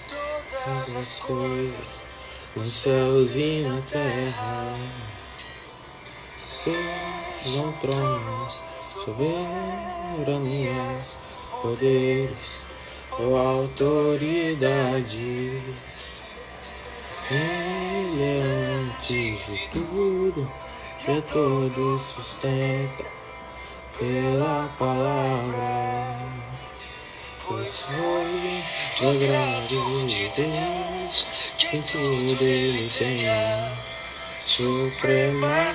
todas as coisas, nos céus e na terra, sejam tronos, soberanias, poderes ou autoridade. Ele é antes de tudo, que a todos sustenta pela palavra. Pois foi do agrado de Deus que em tudo ele tenha supremacia.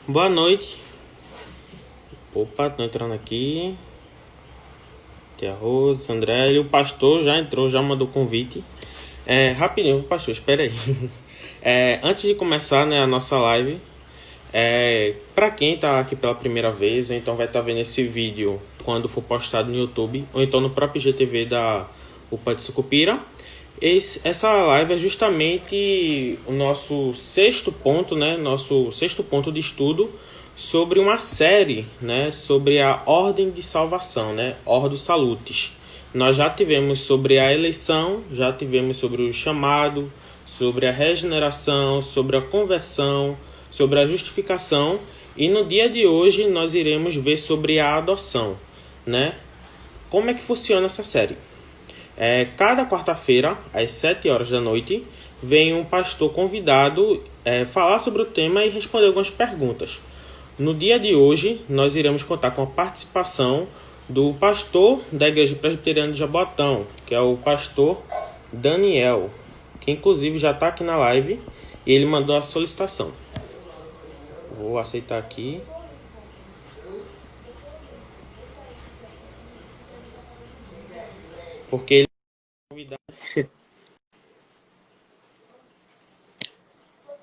Boa noite. Opa, tô entrando aqui. Tem a Rose, André. E o pastor já entrou, já mandou convite. Rapidinho, pastor, espera aí. Antes de começar, né, a nossa live, para quem tá aqui pela primeira vez, ou então vai estar vendo esse vídeo quando for postado no YouTube, ou então no próprio IGTV da UPA de Sucupira, essa live é justamente o nosso sexto ponto, né? Nosso sexto ponto de estudo sobre uma série, né? Sobre a ordem de salvação, né? Ordo Salutis. Nós já tivemos sobre a eleição, já tivemos sobre o chamado, sobre a regeneração, sobre a conversão, sobre a justificação, e no dia de hoje nós iremos ver sobre a adoção, né? Como é que funciona essa série? Cada quarta-feira, às 7 horas da noite, vem um pastor convidado falar sobre o tema e responder algumas perguntas. No dia de hoje, nós iremos contar com a participação do pastor da Igreja Presbiteriana de Jaboatão, que é o pastor Daniel, que inclusive já está aqui na live, e ele mandou a solicitação. Vou aceitar aqui. Porque ele convidado.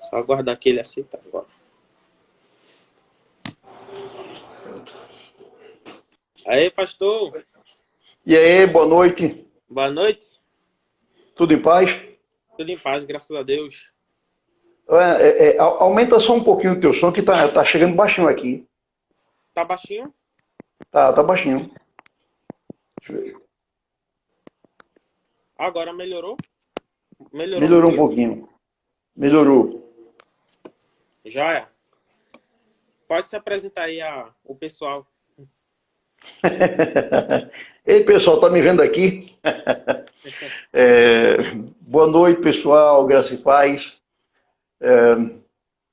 Só aguardar que ele aceite agora. Aí, pastor. E aí, boa noite. Boa noite. Tudo em paz? Tudo em paz, graças a Deus. Aumenta só um pouquinho o teu som, que tá chegando baixinho aqui. Tá baixinho? Tá baixinho. Deixa eu ver. Agora melhorou? Melhorou um pouquinho. Melhorou. Já é. Pode se apresentar aí o pessoal. Ei, pessoal, tá me vendo aqui? Boa noite, pessoal, graça e paz.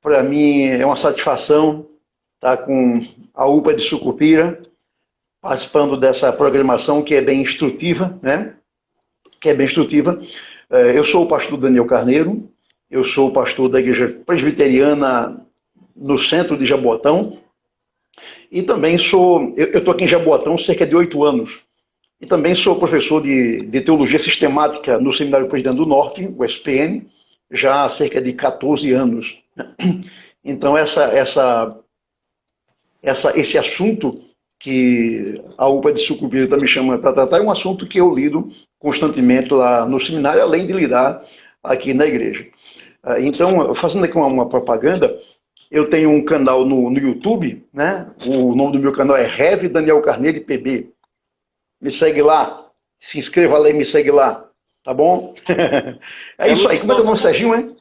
Para mim é uma satisfação estar com a UPA de Sucupira, participando dessa programação que é bem instrutiva, né? Eu sou o pastor Daniel Carneiro, eu sou o pastor da Igreja Presbiteriana no centro de Jaboatão, e também eu estou aqui em Jaboatão há cerca de 8 anos, e também sou professor de Teologia Sistemática no Seminário Presidente do Norte, o SPN, já há cerca de 14 anos. Então, esse assunto que a UPA de Sucupira está me chamando para tratar é um assunto que eu lido constantemente lá no seminário, além de lidar aqui na igreja. Então, fazendo aqui uma propaganda, eu tenho um canal no YouTube, né? O nome do meu canal é Rev Daniel Carneiro PB. Me segue lá, se inscreva lá e me segue lá, tá bom? É isso aí. Como é que é o nome, Serginho, hein?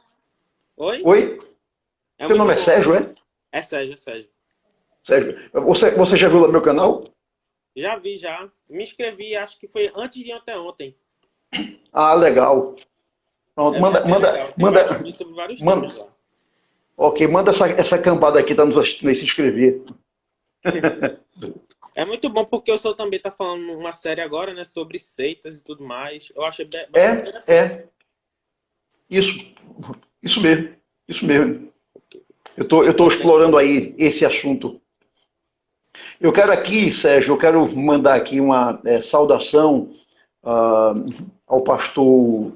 Oi? Seu nome é Sérgio, é? É Sérgio. Sérgio. Você já viu lá meu canal? Já vi, já. Me inscrevi, acho que foi antes de ontem. Ah, legal. Pronto, manda sobre vários temas lá. Ok, manda essa cambada aqui, tá nos assistindo aí, se inscrever. É muito bom porque o senhor também tá falando uma série agora, né, sobre seitas e tudo mais. Eu achei bastante interessante. Isso mesmo. Eu tô explorando aí esse assunto. Eu quero aqui, Sérgio, mandar aqui uma saudação ao pastor.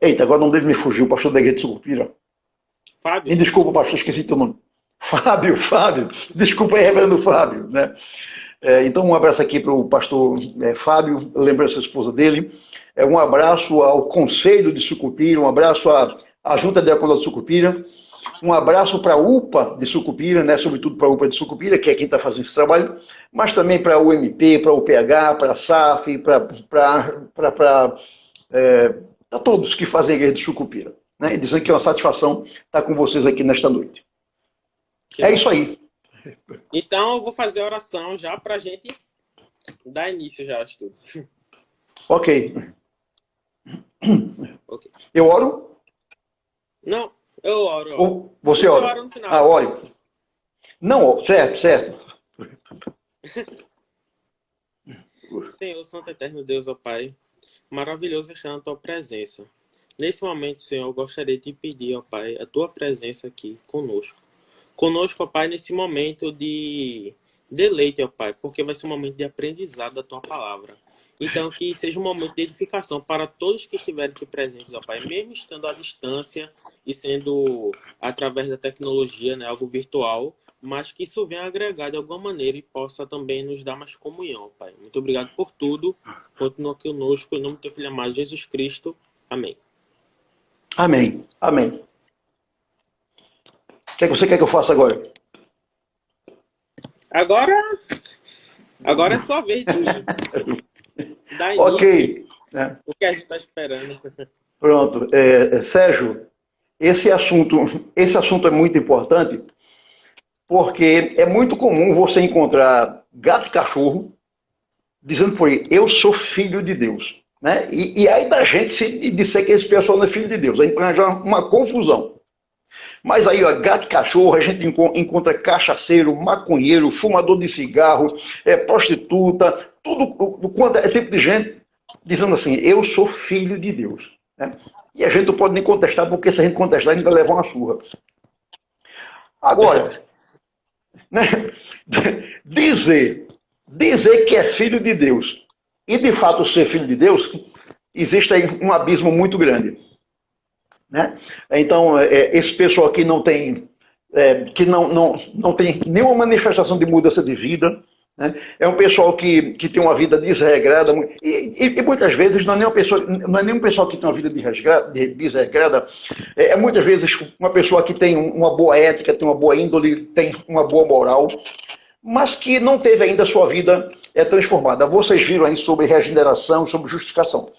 Eita, agora o nome dele me fugiu, o pastor da Igreja de Sucupira. Fábio? Me desculpa, pastor, esqueci teu nome. Fábio. Desculpa aí, reverendo Fábio, né? Então, um abraço aqui para o pastor Fábio, lembra essa esposa dele. Um abraço ao Conselho de Sucupira, um abraço à Junta Diaconal de Sucupira, um abraço para a UPA de Sucupira, né? Sobretudo para a UPA de Sucupira, que é quem está fazendo esse trabalho, mas também para a UMP, para o UPH, para a SAF, para todos que fazem a igreja de Sucupira. Né? E dizendo que é uma satisfação estar com vocês aqui nesta noite. É isso aí. Então eu vou fazer a oração já para a gente dar início já ao estudo. Ok. Eu oro? Não, eu oro. Ou você ora? Ora no final. Ore. Não, certo. Senhor, Santo Eterno Deus, ó Pai, maravilhoso estar na Tua presença. Nesse momento, Senhor, eu gostaria de te pedir, ó Pai, a Tua presença aqui conosco. Conosco, ó Pai, nesse momento de deleite, ó Pai, porque vai ser um momento de aprendizado da Tua palavra. Então, que seja um momento de edificação para todos que estiverem aqui presentes, ó Pai, mesmo estando à distância e sendo através da tecnologia, né, algo virtual, mas que isso venha agregar de alguma maneira e possa também nos dar mais comunhão, ó Pai. Muito obrigado por tudo. Continua aqui conosco, em nome do Teu Filho amado, Jesus Cristo. Amém. Amém. O que você quer que eu faça agora? Agora é só vez de mim. Dá início. Ok. O que a gente está esperando. Pronto. Sérgio, esse assunto é muito importante porque é muito comum você encontrar gato e cachorro dizendo por aí, eu sou filho de Deus. Né? E aí da gente se disser que esse pessoal não é filho de Deus. Aí já uma confusão. Mas aí, ó, gato e cachorro, a gente encontra cachaceiro, maconheiro, fumador de cigarro, prostituta, tudo quanto é tipo de gente dizendo assim, eu sou filho de Deus. Né? E a gente não pode nem contestar, porque se a gente contestar, a gente vai levar uma surra. Agora, né, dizer que é filho de Deus e de fato ser filho de Deus, existe aí um abismo muito grande. Né? Então, esse pessoal aqui não tem, não tem nenhuma manifestação de mudança de vida, né? É um pessoal que tem uma vida desregrada, e muitas vezes não é nem um pessoal que tem uma vida desregrada, muitas vezes uma pessoa que tem uma boa ética, tem uma boa índole, tem uma boa moral, mas que não teve ainda a sua vida transformada. Vocês viram aí sobre regeneração, sobre justificação.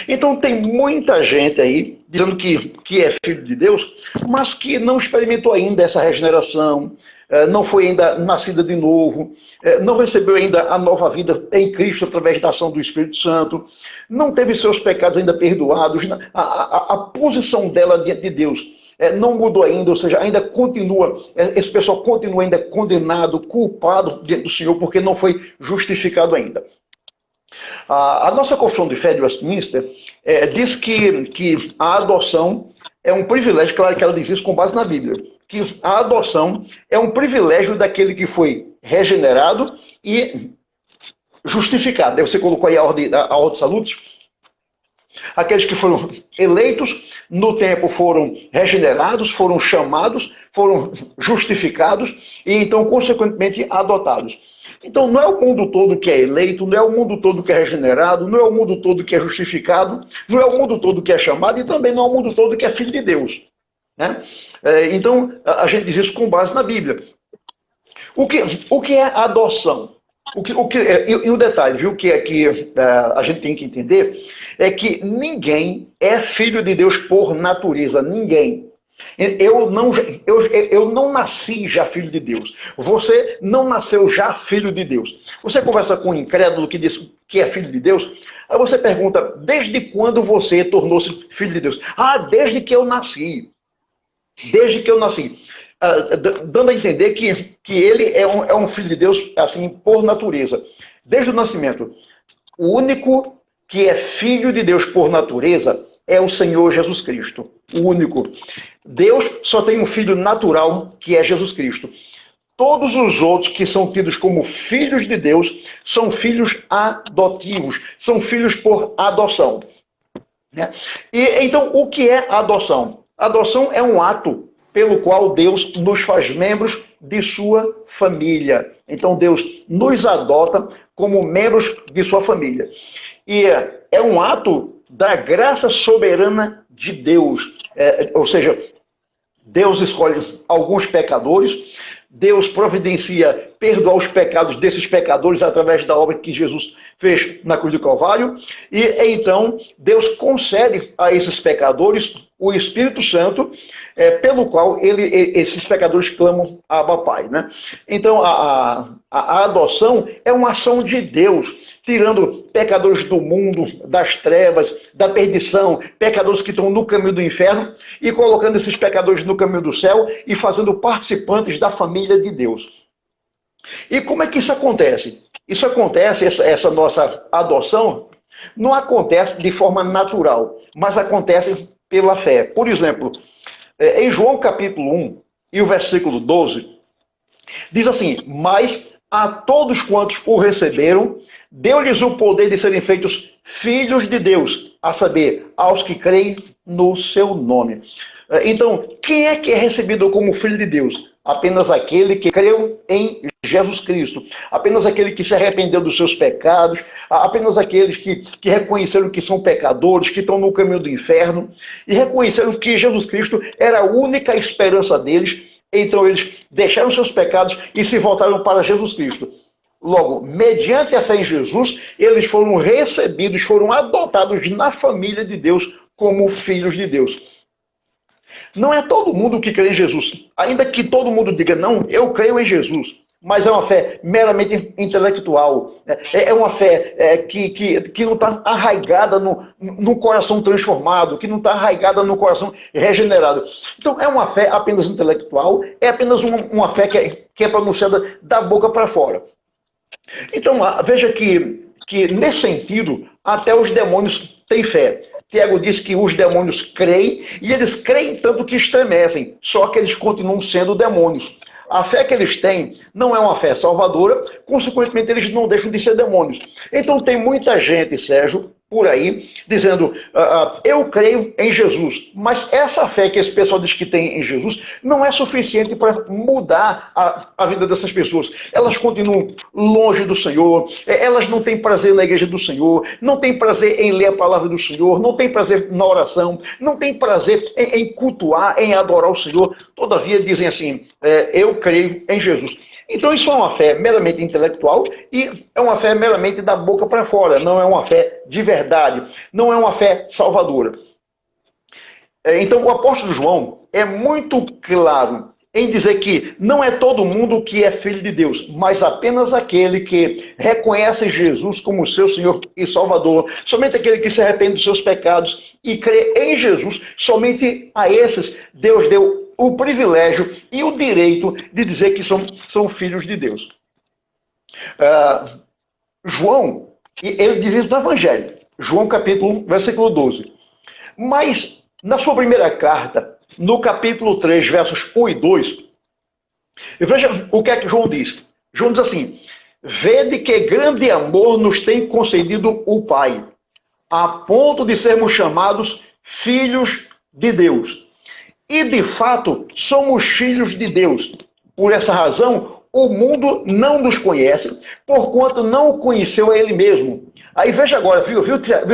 Então tem muita gente aí dizendo que é filho de Deus, mas que não experimentou ainda essa regeneração, não foi ainda nascida de novo, não recebeu ainda a nova vida em Cristo através da ação do Espírito Santo, não teve seus pecados ainda perdoados, a posição dela diante de Deus não mudou ainda, ou seja, ainda continua, esse pessoal continua ainda condenado, culpado diante do Senhor, porque não foi justificado ainda. A nossa Confissão de Fé de Westminster diz que a adoção é um privilégio, claro que ela diz isso com base na Bíblia, que a adoção é um privilégio daquele que foi regenerado e justificado. Aí você colocou aí a ordem de salutos. Aqueles que foram eleitos, no tempo foram regenerados, foram chamados, foram justificados e então, consequentemente, adotados. Então, não é o mundo todo que é eleito, não é o mundo todo que é regenerado, não é o mundo todo que é justificado, não é o mundo todo que é chamado e também não é o mundo todo que é filho de Deus. Né? Então, a gente diz isso com base na Bíblia. O que é adoção? E o detalhe, viu, que a gente tem que entender é que ninguém é filho de Deus por natureza, ninguém. Eu não nasci já filho de Deus. Você não nasceu já filho de Deus. Você conversa com um incrédulo que diz que é filho de Deus, aí você pergunta, desde quando você tornou-se filho de Deus? Ah, desde que eu nasci. Desde que eu nasci. Dando a entender que ele é um filho de Deus, assim, por natureza. Desde o nascimento. O único que é filho de Deus por natureza é o Senhor Jesus Cristo. O único. Deus só tem um filho natural, que é Jesus Cristo. Todos os outros que são tidos como filhos de Deus são filhos adotivos, são filhos por adoção. Né? E então, o que é adoção? A adoção é um ato pelo qual Deus nos faz membros de sua família. Então Deus nos adota como membros de sua família. E é um ato da graça soberana de Deus. Ou seja, Deus escolhe alguns pecadores, Deus providencia perdoar os pecados desses pecadores através da obra que Jesus fez na cruz do Calvário, e então Deus concede a esses pecadores o Espírito Santo, pelo qual esses pecadores clamam Abba Pai, né? Então a adoção é uma ação de Deus, tirando pecadores do mundo, das trevas, da perdição, pecadores que estão no caminho do inferno, e colocando esses pecadores no caminho do céu e fazendo participantes da família de Deus. E como é que isso acontece? Isso acontece, essa nossa adoção, não acontece de forma natural, mas acontece pela fé. Por exemplo, em João capítulo 1 e o versículo 12, diz assim: mas a todos quantos o receberam, deu-lhes o poder de serem feitos filhos de Deus, a saber, aos que creem no seu nome. Então, quem é que é recebido como filho de Deus? Apenas aquele que creu em Jesus Cristo, apenas aquele que se arrependeu dos seus pecados, apenas aqueles que reconheceram que são pecadores, que estão no caminho do inferno, e reconheceram que Jesus Cristo era a única esperança deles. Então eles deixaram seus pecados e se voltaram para Jesus Cristo. Logo, mediante a fé em Jesus, eles foram recebidos, foram adotados na família de Deus como filhos de Deus. Não é todo mundo que crê em Jesus. Ainda que todo mundo diga, não, eu creio em Jesus. Mas é uma fé meramente intelectual. É uma fé que não está arraigada no coração transformado, que não está arraigada no coração regenerado. Então é uma fé apenas intelectual, é apenas uma fé que é pronunciada da boca para fora. Então veja que nesse sentido, até os demônios têm fé. Tiago diz que os demônios creem, e eles creem tanto que estremecem, só que eles continuam sendo demônios. A fé que eles têm não é uma fé salvadora, consequentemente eles não deixam de ser demônios. Então tem muita gente, Sérgio, por aí, dizendo, eu creio em Jesus. Mas essa fé que esse pessoal diz que tem em Jesus não é suficiente para mudar a vida dessas pessoas. Elas continuam longe do Senhor, elas não têm prazer na igreja do Senhor, não têm prazer em ler a palavra do Senhor, não têm prazer na oração, não têm prazer em cultuar, em adorar o Senhor. Todavia dizem assim, eu creio em Jesus. Então isso é uma fé meramente intelectual e é uma fé meramente da boca para fora, não é uma fé de verdade, não é uma fé salvadora. Então o apóstolo João é muito claro em dizer que não é todo mundo que é filho de Deus, mas apenas aquele que reconhece Jesus como seu Senhor e Salvador, somente aquele que se arrepende dos seus pecados e crê em Jesus, somente a esses Deus deu o privilégio e o direito de dizer que são filhos de Deus. João, ele diz isso no Evangelho, João capítulo 1, versículo 12. Mas, na sua primeira carta, no capítulo 3, versos 1 e 2, veja o que é que João diz. João diz assim, vede que grande amor nos tem concedido o Pai, a ponto de sermos chamados filhos de Deus. E, de fato, somos filhos de Deus. Por essa razão, o mundo não nos conhece, porquanto não o conheceu a ele mesmo. Aí veja agora, viu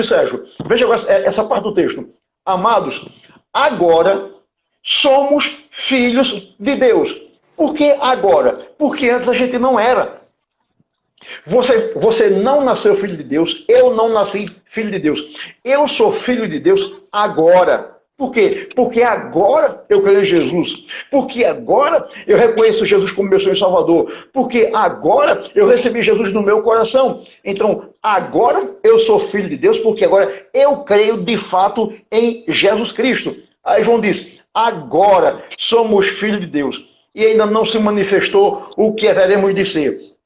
Sérgio? Veja agora essa parte do texto. Amados, agora somos filhos de Deus. Por que agora? Porque antes a gente não era. Você não nasceu filho de Deus, eu não nasci filho de Deus. Eu sou filho de Deus agora. Por quê? Porque agora eu creio em Jesus. Porque agora eu reconheço Jesus como meu Senhor e Salvador. Porque agora eu recebi Jesus no meu coração. Então, agora eu sou filho de Deus, porque agora eu creio de fato em Jesus Cristo. Aí João diz, agora somos filhos de Deus. E ainda não se manifestou o que haveremos de ser.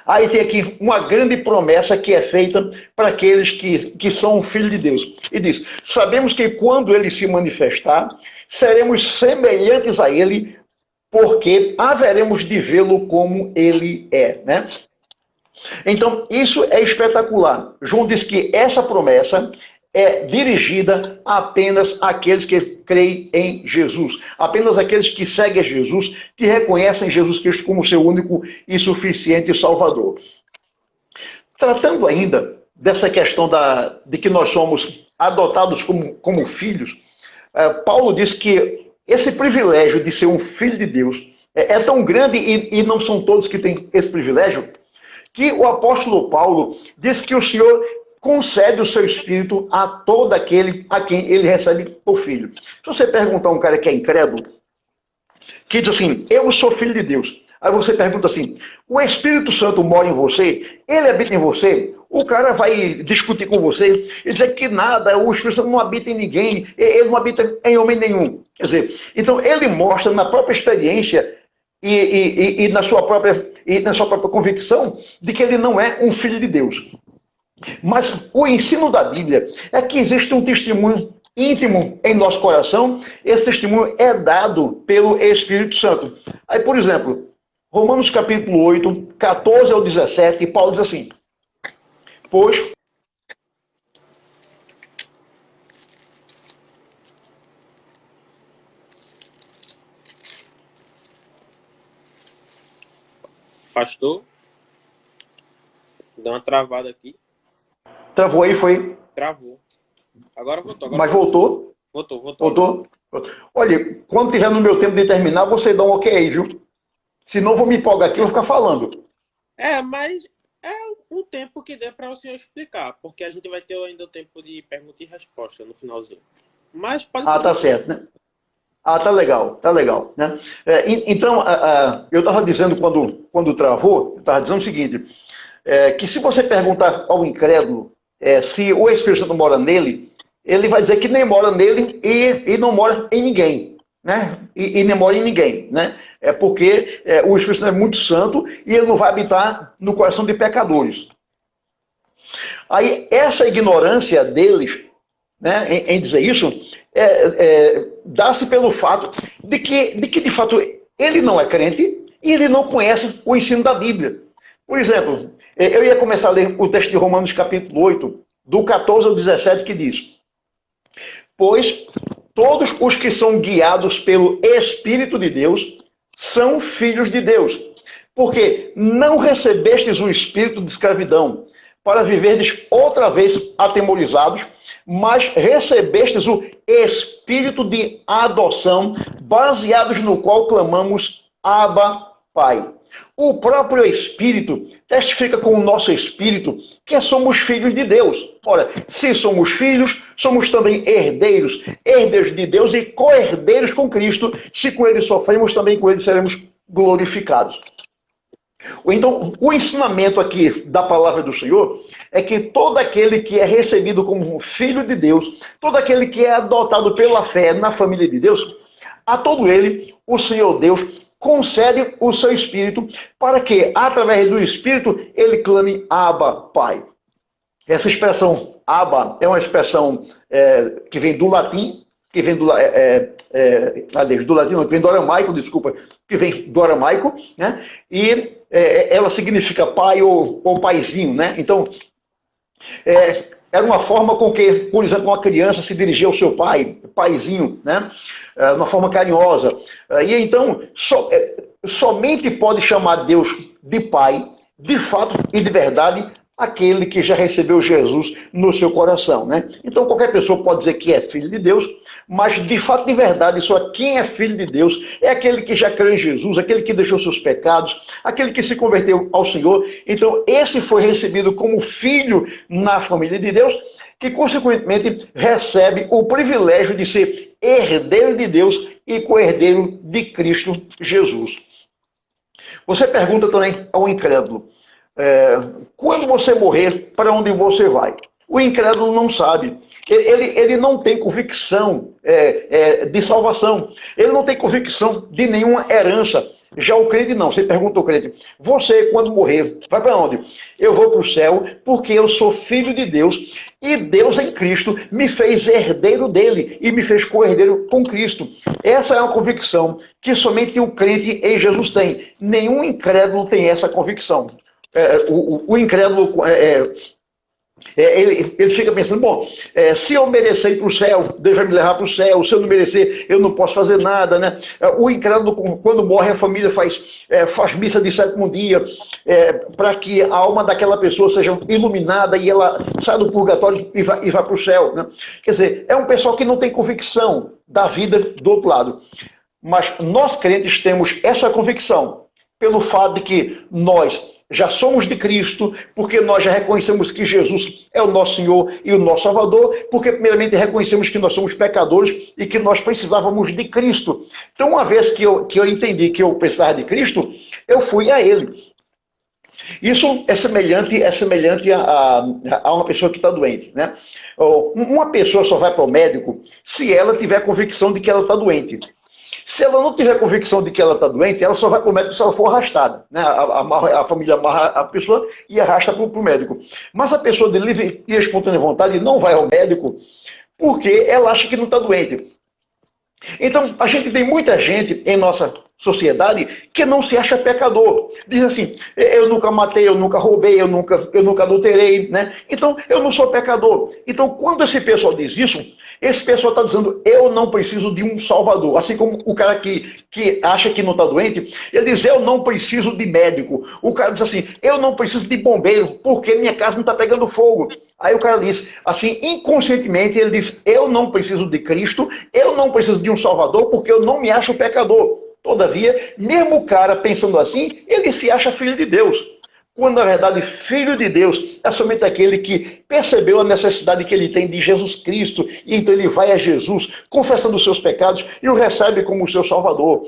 Aí tem aqui uma grande promessa que é feita para aqueles que são filhos de Deus. E diz, sabemos que quando ele se manifestar, seremos semelhantes a ele, porque haveremos de vê-lo como ele é, né? Então, isso é espetacular. João diz que essa promessa é dirigida apenas àqueles que creem em Jesus, apenas àqueles que seguem a Jesus, que reconhecem Jesus Cristo como seu único e suficiente Salvador. Tratando ainda dessa questão de que nós somos adotados como filhos, Paulo diz que esse privilégio de ser um filho de Deus é tão grande, e não são todos que têm esse privilégio, que o apóstolo Paulo diz que o Senhor concede o seu Espírito a todo aquele a quem ele recebe por filho. Se você perguntar a um cara que é incrédulo, que diz assim, eu sou filho de Deus, aí você pergunta assim, o Espírito Santo mora em você? Ele habita em você? O cara vai discutir com você e dizer que nada, o Espírito Santo não habita em ninguém, ele não habita em homem nenhum. Quer dizer, então ele mostra na própria experiência e na sua própria convicção de que ele não é um filho de Deus. Mas o ensino da Bíblia é que existe um testemunho íntimo em nosso coração. Esse testemunho é dado pelo Espírito Santo. Aí, por exemplo, Romanos capítulo 8, 14 ao 17, Paulo diz assim, pois Pastor, deu uma travada aqui. travou aí, foi? Travou. Agora voltou. Mas voltou? Voltou. Olha, quando tiver no meu tempo de terminar, você dá um ok aí, viu? Senão eu vou me empolgar aqui e vou ficar falando. Mas é um tempo que dê para o senhor explicar, porque a gente vai ter ainda o tempo de pergunta e resposta no finalzinho. Mas pode... tá certo, né? Tá legal, né? Então, eu estava dizendo quando travou, eu estava dizendo o seguinte, que se você perguntar ao incrédulo se o Espírito Santo mora nele, ele vai dizer que nem mora nele e não mora em ninguém, né? E nem mora em ninguém, né? É porque o Espírito Santo é muito santo e ele não vai habitar no coração de pecadores. Aí, essa ignorância deles, né, em dizer isso, dá-se pelo fato de que, de fato, ele não é crente e ele não conhece o ensino da Bíblia. Por exemplo, eu ia começar a ler o texto de Romanos capítulo 8, do 14 ao 17, que diz, pois todos os que são guiados pelo Espírito de Deus são filhos de Deus, porque não recebestes o espírito de escravidão para viverdes outra vez atemorizados, mas recebestes o espírito de adoção, baseados no qual clamamos Abba, Pai. O próprio Espírito testifica com o nosso Espírito que somos filhos de Deus. Ora, se somos filhos, somos também herdeiros, herdeiros de Deus e co-herdeiros com Cristo. Se com Ele sofremos, também com Ele seremos glorificados. Então, o ensinamento aqui da palavra do Senhor é que todo aquele que é recebido como um filho de Deus, todo aquele que é adotado pela fé na família de Deus, a todo ele, o Senhor Deus concede o seu Espírito para que, através do Espírito, ele clame Abba, Pai. Essa expressão Abba é uma expressão que vem do latim, que vem do latim, não, que vem do aramaico, desculpa, que vem do aramaico, né? E ela significa pai ou paizinho, né? Então, era uma forma com que, por exemplo, uma criança se dirigia ao seu pai, paizinho, né? Uma forma carinhosa. E então, somente pode chamar Deus de pai, de fato e de verdade, aquele que já recebeu Jesus no seu coração, né? Então, qualquer pessoa pode dizer que é filho de Deus, mas de fato, de verdade, só quem é filho de Deus é aquele que já crê em Jesus, aquele que deixou seus pecados, aquele que se converteu ao Senhor. Então, esse foi recebido como filho na família de Deus, que consequentemente recebe o privilégio de ser herdeiro de Deus e co-herdeiro de Cristo Jesus. Você pergunta também ao incrédulo, quando você morrer, para onde você vai? O incrédulo não sabe. Ele não tem convicção de salvação. Ele não tem convicção de nenhuma herança. Já o crente não. Você pergunta ao crente, você quando morrer, vai para onde? Eu vou para o céu porque eu sou filho de Deus e Deus em Cristo me fez herdeiro dele e me fez co-herdeiro com Cristo. Essa é uma convicção que somente o crente em Jesus tem. Nenhum incrédulo tem essa convicção. O incrédulo Ele fica pensando, bom, se eu merecer ir para o céu, Deus vai me levar para o céu, se eu não merecer, eu não posso fazer nada, né? O incrédulo, quando morre, a família faz missa de sétimo dia, para que a alma daquela pessoa seja iluminada e ela saia do purgatório e vá para o céu, né? Quer dizer, é um pessoal que não tem convicção da vida do outro lado. Mas nós crentes temos essa convicção, pelo fato de que nós já somos de Cristo, porque nós já reconhecemos que Jesus é o nosso Senhor e o nosso Salvador, porque primeiramente reconhecemos que nós somos pecadores e que nós precisávamos de Cristo. Então, uma vez que eu entendi que eu precisava de Cristo, eu fui a Ele. Isso é semelhante a uma pessoa que está doente, né? Uma pessoa só vai para o médico se ela tiver convicção de que ela está doente. Se ela não tiver convicção de que ela está doente, ela só vai para o médico se ela for arrastada. Né? A família amarra a pessoa e arrasta para o médico. Mas a pessoa de livre e espontânea vontade não vai ao médico porque ela acha que não está doente. Então, a gente tem muita gente em nossa sociedade que não se acha pecador. Diz assim, eu nunca matei, eu nunca roubei, eu nunca adulterei, né? Então, eu não sou pecador. Então, quando esse pessoal diz isso, esse pessoal está dizendo, eu não preciso de um salvador. Assim como o cara que acha que não está doente, ele diz, eu não preciso de médico. O cara diz assim, eu não preciso de bombeiro, porque minha casa não está pegando fogo. Aí o cara diz, assim, inconscientemente, ele diz, eu não preciso de Cristo, eu não preciso de um salvador, porque eu não me acho pecador. Todavia, mesmo o cara pensando assim, ele se acha filho de Deus. Quando, na verdade, filho de Deus é somente aquele que percebeu a necessidade que ele tem de Jesus Cristo, e então ele vai a Jesus, confessando os seus pecados, e o recebe como seu Salvador.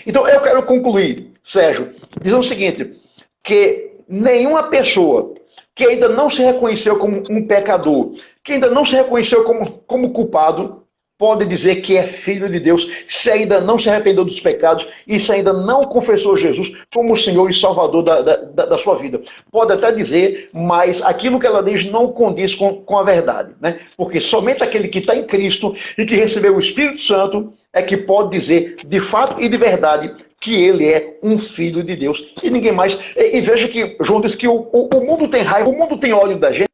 Então, eu quero concluir, Sérgio, dizendo o seguinte, que nenhuma pessoa que ainda não se reconheceu como um pecador, que ainda não se reconheceu como culpado, pode dizer que é filho de Deus, se ainda não se arrependeu dos pecados e se ainda não confessou Jesus como o Senhor e Salvador da sua vida. Pode até dizer, mas aquilo que ela diz não condiz com a verdade, né? Porque somente aquele que está em Cristo e que recebeu o Espírito Santo é que pode dizer, de fato e de verdade, que ele é um filho de Deus e ninguém mais. E veja que João diz que o mundo tem raiva, o mundo tem ódio da gente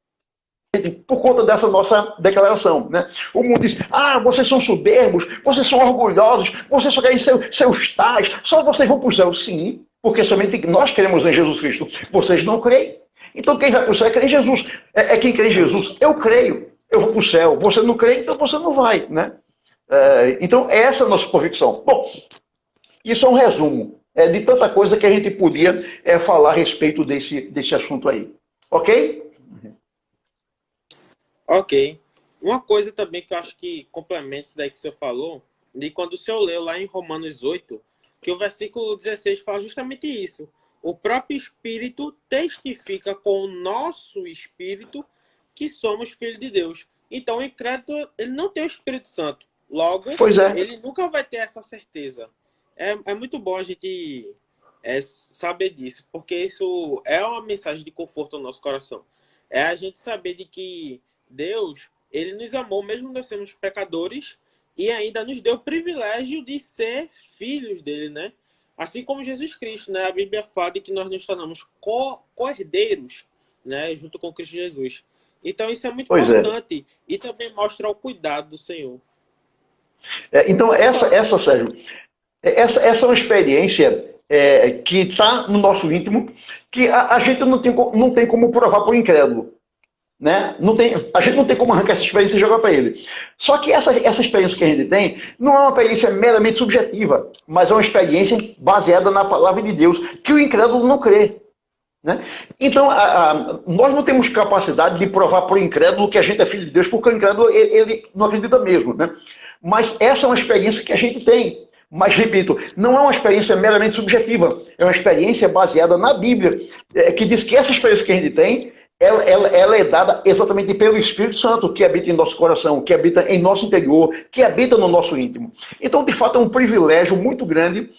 por conta dessa nossa declaração, né? O mundo diz, vocês são soberbos, vocês são orgulhosos, vocês só querem ser seus tais, só vocês vão para o céu. Sim, porque somente nós queremos em Jesus Cristo. Vocês não creem. Então quem vai para o céu é quem em Jesus. É quem crê em Jesus. Eu creio, eu vou para o céu. Você não crê, então você não vai, né? Então essa é a nossa convicção. Bom, isso é um resumo de tanta coisa que a gente podia falar a respeito desse assunto aí. Ok? Ok. Uma coisa também que eu acho que complementa isso daí que o senhor falou, de quando o senhor leu lá em Romanos 8, que o versículo 16 fala justamente isso. O próprio Espírito testifica com o nosso Espírito que somos filhos de Deus. Então, o incrédulo, ele não tem o Espírito Santo. Logo, ele nunca vai ter essa certeza. É muito bom a gente saber disso, porque isso é uma mensagem de conforto ao nosso coração. É a gente saber de que Deus, ele nos amou, mesmo nós sermos pecadores, e ainda nos deu o privilégio de ser filhos dele, né? Assim como Jesus Cristo, né? A Bíblia fala de que nós nos tornamos co-herdeiros, né? Junto com Cristo Jesus. Então isso é muito importante e também mostra o cuidado do Senhor. Então Sérgio, essa é uma experiência que está no nosso íntimo, que a gente não tem como provar para o incrédulo. Né? A gente não tem como arrancar essa experiência e jogar para ele. Só que essa experiência que a gente tem não é uma experiência meramente subjetiva, mas é uma experiência baseada na palavra de Deus, que o incrédulo não crê. Né? Então, nós não temos capacidade de provar para o incrédulo que a gente é filho de Deus, porque o incrédulo ele não acredita mesmo. Né? Mas essa é uma experiência que a gente tem. Mas, repito, não é uma experiência meramente subjetiva, é uma experiência baseada na Bíblia, que diz que essa experiência que a gente tem, ela é dada exatamente pelo Espírito Santo, que habita em nosso coração, que habita em nosso interior, que habita no nosso íntimo. Então, de fato, é um privilégio muito grande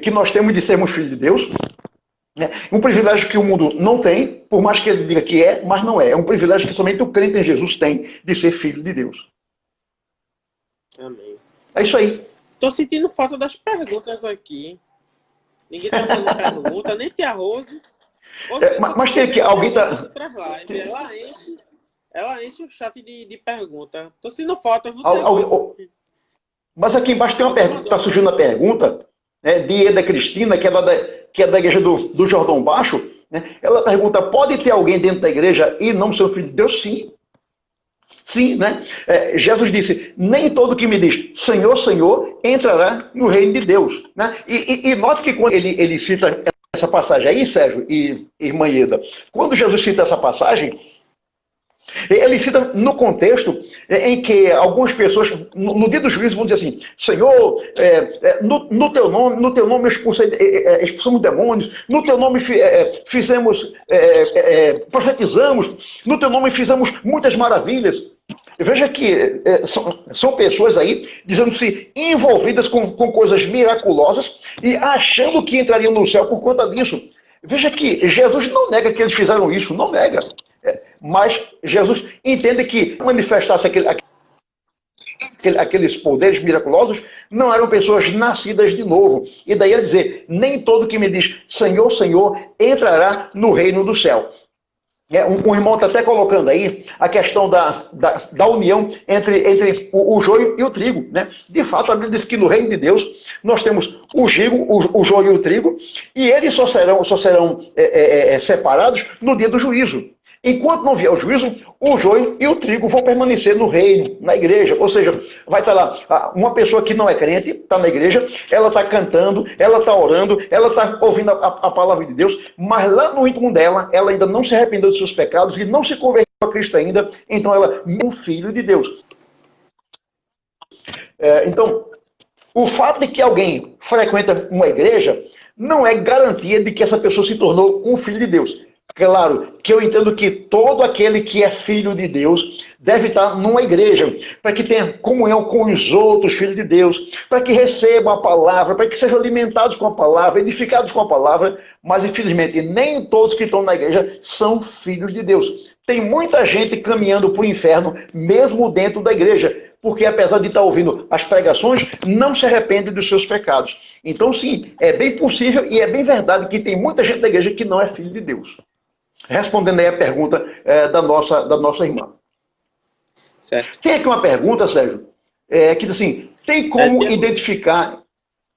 que nós temos de sermos filhos de Deus. Um privilégio que o mundo não tem, por mais que ele diga que é, mas não é. É um privilégio que somente o crente em Jesus tem de ser filho de Deus. Amém. É isso aí. Tô sentindo falta das perguntas aqui. Ninguém tá dando pergunta, nem Tia Rose. Ou seja, Mas tem aqui, alguém tá. outras lives, ela enche o chat de perguntas. Tô sentindo falta, viu, Tiago? Mas aqui embaixo tem uma Alguém pergunta, mandou está uma surgindo a pergunta. pergunta, né, de Eda Cristina, que é da igreja do Jordão Baixo. Né? Ela pergunta: pode ter alguém dentro da igreja e não ser filho de Deus? Sim. Sim, né? Jesus disse: nem todo que me diz Senhor, Senhor entrará no reino de Deus. Né? E note que quando ele cita essa passagem aí, Sérgio e irmã Ieda, quando Jesus cita essa passagem, ele cita no contexto em que algumas pessoas, no dia do juízo, vão dizer assim: Senhor, no teu nome expulsamos demônios, no teu nome fizemos, profetizamos, no teu nome fizemos muitas maravilhas. Veja que são pessoas aí dizendo-se envolvidas com coisas miraculosas e achando que entrariam no céu por conta disso. Veja que Jesus não nega que eles fizeram isso, não nega. Mas Jesus entende que manifestasse aqueles poderes miraculosos não eram pessoas nascidas de novo. E daí ele dizer: nem todo que me diz Senhor, Senhor entrará no reino do céu. Um irmão está até colocando aí a questão da união entre o joio e o trigo. Né? De fato, a Bíblia diz que no reino de Deus nós temos o joio e o trigo, e eles só serão separados no dia do juízo. Enquanto não vier o juízo, o joio e o trigo vão permanecer no reino, na igreja. Ou seja, vai estar lá uma pessoa que não é crente, está na igreja, ela está cantando, ela está orando, ela está ouvindo a palavra de Deus, mas lá no íntimo dela, ela ainda não se arrependeu dos seus pecados e não se converteu a Cristo ainda, então ela é um filho de Deus. Então, o fato de que alguém frequenta uma igreja não é garantia de que essa pessoa se tornou um filho de Deus. Claro que eu entendo que todo aquele que é filho de Deus deve estar numa igreja, para que tenha comunhão com os outros filhos de Deus, para que recebam a palavra, para que sejam alimentados com a palavra, edificados com a palavra, mas infelizmente nem todos que estão na igreja são filhos de Deus. Tem muita gente caminhando para o inferno, mesmo dentro da igreja, porque apesar de estar ouvindo as pregações, não se arrepende dos seus pecados. Então sim, é bem possível e é bem verdade que tem muita gente da igreja que não é filho de Deus. Respondendo aí a pergunta da nossa irmã. Certo. Tem aqui uma pergunta, Sérgio, que diz assim: tem como identificar...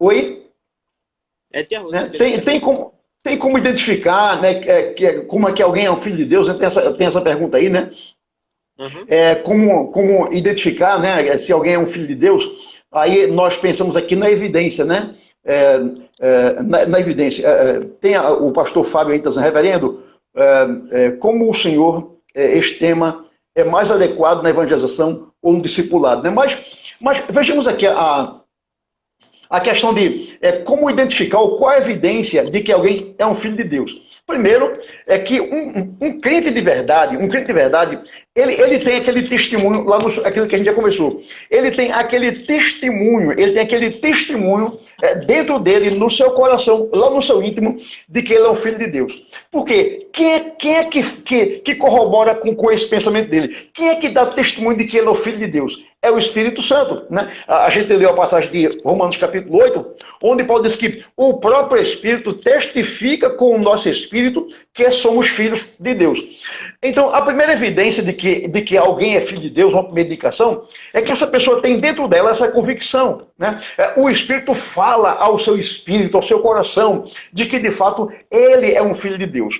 Oi? Né? Tem como identificar, né, como é que alguém é um filho de Deus? Né? Tem essa pergunta aí, né? Uhum. Como identificar, né, se alguém é um filho de Deus? Aí nós pensamos aqui na evidência, né? Na evidência. Tem o pastor Fábio aí, tá dizendo: reverendo, como o senhor, este tema é mais adequado na evangelização ou no discipulado, né? Mas vejamos aqui a questão de como identificar ou qual a evidência de que alguém é um filho de Deus. Primeiro, é que um crente de verdade, ele tem aquele testemunho, aquilo que a gente já conversou. Ele tem aquele testemunho dentro dele, no seu coração, lá no seu íntimo, de que ele é um filho de Deus. Por quê? Quem é que corrobora com esse pensamento dele? Quem é que dá testemunho de que ele é o filho de Deus? É o Espírito Santo. Né? A gente leu a passagem de Romanos capítulo 8, onde Paulo diz que o próprio Espírito testifica com o nosso Espírito que somos filhos de Deus. Então, a primeira evidência de que alguém é filho de Deus, uma primeira indicação, é que essa pessoa tem dentro dela essa convicção. Né? O Espírito fala ao seu espírito, ao seu coração, de que de fato ele é um filho de Deus.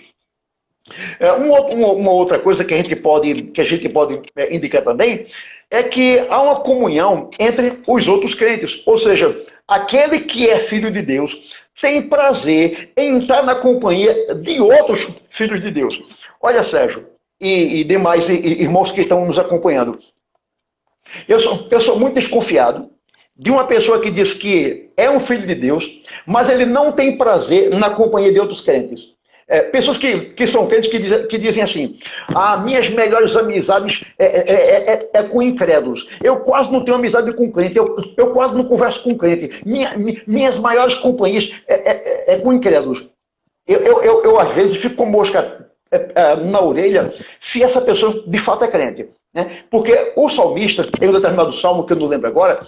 Uma outra coisa que a gente pode indicar também é que há uma comunhão entre os outros crentes. Ou seja, aquele que é filho de Deus tem prazer em estar na companhia de outros filhos de Deus. Olha, Sérgio, e demais irmãos que estão nos acompanhando, eu sou muito desconfiado de uma pessoa que diz que é um filho de Deus, mas ele não tem prazer na companhia de outros crentes. Pessoas que são crentes que dizem assim: minhas melhores amizades é com incrédulos. Eu quase não tenho amizade com crente. Eu quase não converso com crente. Minhas maiores companhias é com incrédulos. Eu às vezes fico com mosca na orelha se essa pessoa de fato é crente. Né? Porque o salmista, em um determinado salmo, que eu não lembro agora,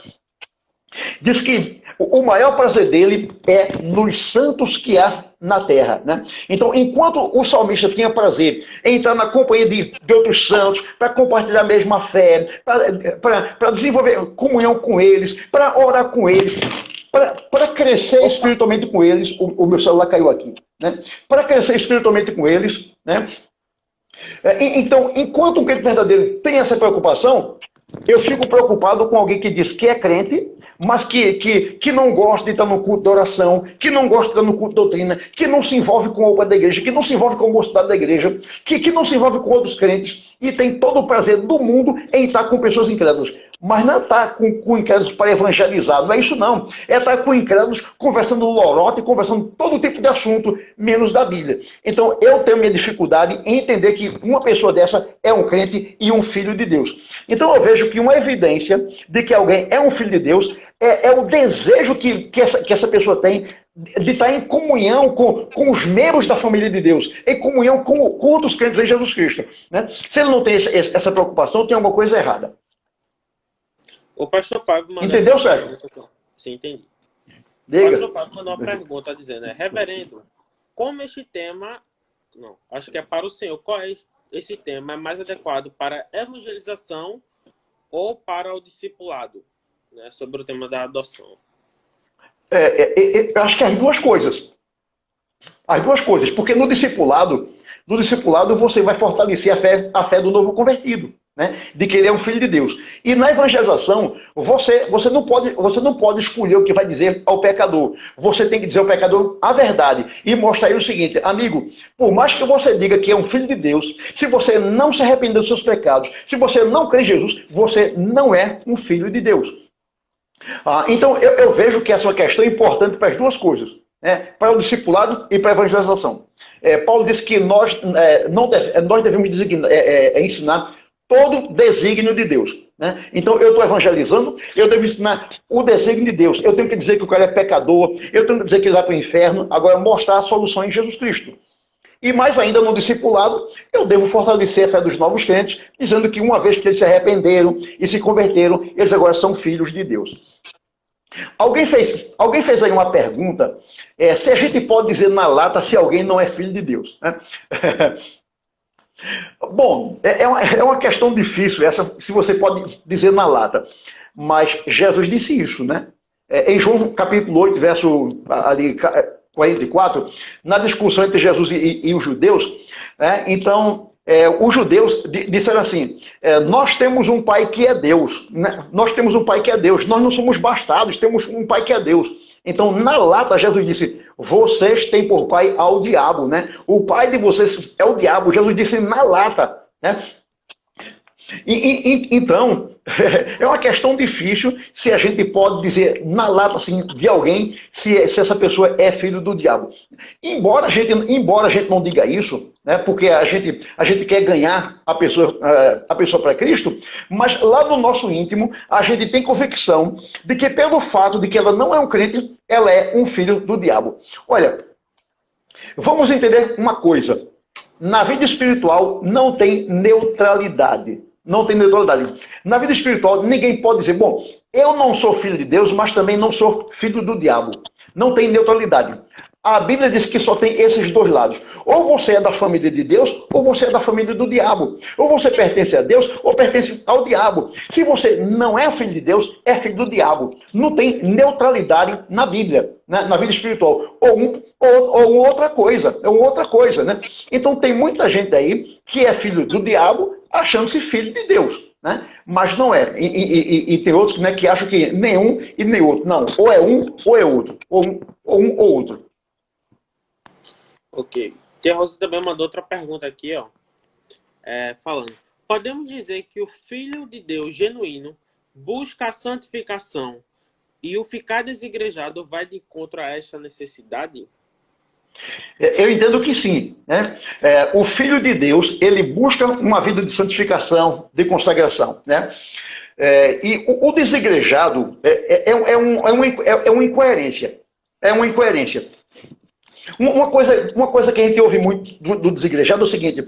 Diz que o maior prazer dele é nos santos que há na terra, né? Então, enquanto o salmista tinha prazer em estar na companhia de outros santos, para compartilhar a mesma fé, para desenvolver comunhão com eles, para orar com eles, para crescer espiritualmente com eles, o meu celular caiu aqui, né? Para crescer espiritualmente com eles, né? Então, enquanto um crente verdadeiro tem essa preocupação, eu fico preocupado com alguém que diz que é crente, mas que não gosta de estar no culto de oração, que não gosta de estar no culto de doutrina, que não se envolve com a roupa da igreja, que não se envolve com a mocidade da igreja, que não se envolve com outros crentes e tem todo o prazer do mundo em estar com pessoas incrédulas. Mas não está com incrédulos para evangelizar, não é isso não. É estar com incrédulos conversando lorote, conversando todo tipo de assunto, menos da Bíblia. Então eu tenho minha dificuldade em entender que uma pessoa dessa é um crente e um filho de Deus. Então eu vejo que uma evidência de que alguém é um filho de Deus é o desejo que essa pessoa tem de estar em comunhão com os membros da família de Deus, em comunhão com outros crentes em Jesus Cristo. Né? Se ele não tem essa preocupação, tem alguma coisa errada. O pastor Fábio mandou... Entendeu, Sérgio? Sim, entendi. Diga. O pastor Fábio mandou uma pergunta dizendo, reverendo, como este tema... Não, acho que é para o senhor. Qual é esse tema? É mais adequado para evangelização ou para o discipulado? Né, sobre o tema da adoção. Eu acho que as duas coisas. As duas coisas. Porque no discipulado você vai fortalecer a fé do novo convertido. Né? De que ele é um filho de Deus. E na evangelização, você não pode escolher o que vai dizer ao pecador. Você tem que dizer ao pecador a verdade. E mostrar ele o seguinte, amigo, por mais que você diga que é um filho de Deus, se você não se arrepender dos seus pecados, se você não crê em Jesus, você não é um filho de Deus. Então eu vejo que essa é uma questão importante para as duas coisas. Né? Para o discipulado e para a evangelização. Paulo disse que nós devemos ensinar todo desígnio de Deus. Né? Então eu estou evangelizando, eu devo ensinar o desígnio de Deus. Eu tenho que dizer que o cara é pecador, eu tenho que dizer que ele vai para o inferno, agora mostrar a solução em Jesus Cristo. E mais ainda no discipulado, eu devo fortalecer a fé dos novos crentes, dizendo que uma vez que eles se arrependeram e se converteram, eles agora são filhos de Deus. Alguém fez aí uma pergunta, se a gente pode dizer na lata se alguém não é filho de Deus. Né? Bom, é uma questão difícil essa, se você pode dizer na lata. Mas Jesus disse isso, né? Em João capítulo 8, verso ali, 44, na discussão entre Jesus e os judeus, né? Então, os judeus disseram assim, nós temos um pai que é Deus, né? Nós temos um pai que é Deus, nós não somos bastardos, temos um pai que é Deus. Então, na lata, Jesus disse, vocês têm por pai ao diabo, né? O pai de vocês é o diabo. Jesus disse na lata, né? Então, é uma questão difícil se a gente pode dizer na lata assim, de alguém se essa pessoa é filho do diabo. Embora a gente não diga isso, né, porque a gente quer ganhar a pessoa para Cristo, mas lá no nosso íntimo a gente tem convicção de que pelo fato de que ela não é um crente, ela é um filho do diabo. Olha, vamos entender uma coisa. Na vida espiritual não tem neutralidade. Não tem neutralidade. Na vida espiritual, ninguém pode dizer, bom, eu não sou filho de Deus, mas também não sou filho do diabo. Não tem neutralidade. A Bíblia diz que só tem esses dois lados. Ou você é da família de Deus, ou você é da família do diabo. Ou você pertence a Deus, ou pertence ao diabo. Se você não é filho de Deus, é filho do diabo. Não tem neutralidade na Bíblia, né? Na vida espiritual. Ou outra coisa. É uma outra coisa, né? Então tem muita gente aí que é filho do diabo, achando-se filho de Deus, né? Mas não é. E tem outros, né, que acham que nem um e nem outro. Não, ou é um ou é outro. Ou um ou outro. Ok. Tia Rosa também mandou outra pergunta aqui, ó. Falando. Podemos dizer que o Filho de Deus genuíno busca a santificação e o ficar desigrejado vai de encontro a esta necessidade? Eu entendo que sim, né? O Filho de Deus, ele busca uma vida de santificação, de consagração, né? E o desigrejado é uma incoerência. É uma incoerência. Uma coisa que a gente ouve muito do desigrejado é o seguinte,